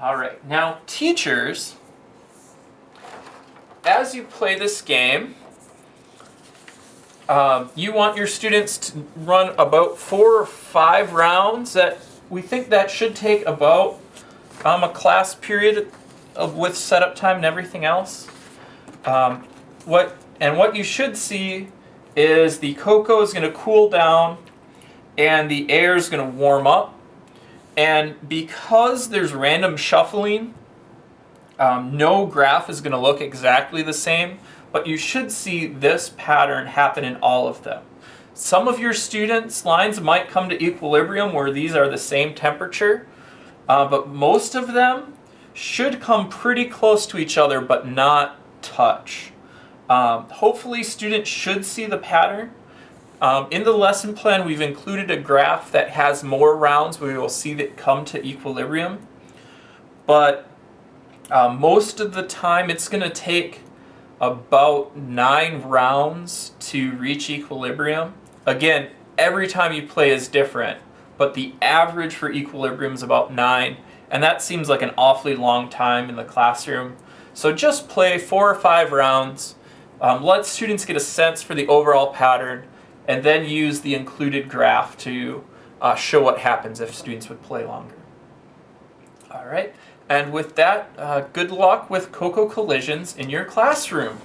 All right, now teachers, as you play this game, you want your students to run about 4 or 5 rounds. That we think that should take about a class period with setup time and everything else. What you should see is the cocoa is going to cool down and the air is going to warm up. And because there's random shuffling, no graph is going to look exactly the same, but you should see this pattern happen in all of them. Some of your students' lines might come to equilibrium where these are the same temperature, but most of them should come pretty close to each other but not touch. Hopefully students should see the pattern. In the lesson plan, we've included a graph that has more rounds where we will see that come to equilibrium. But most of the time, it's going to take about 9 rounds to reach equilibrium. Again, every time you play is different, but the average for equilibrium is about 9, and that seems like an awfully long time in the classroom. So just play 4 or 5 rounds, let students get a sense for the overall pattern, and then use the included graph to show what happens if students would play longer. All right, and with that, good luck with cocoa collisions in your classroom.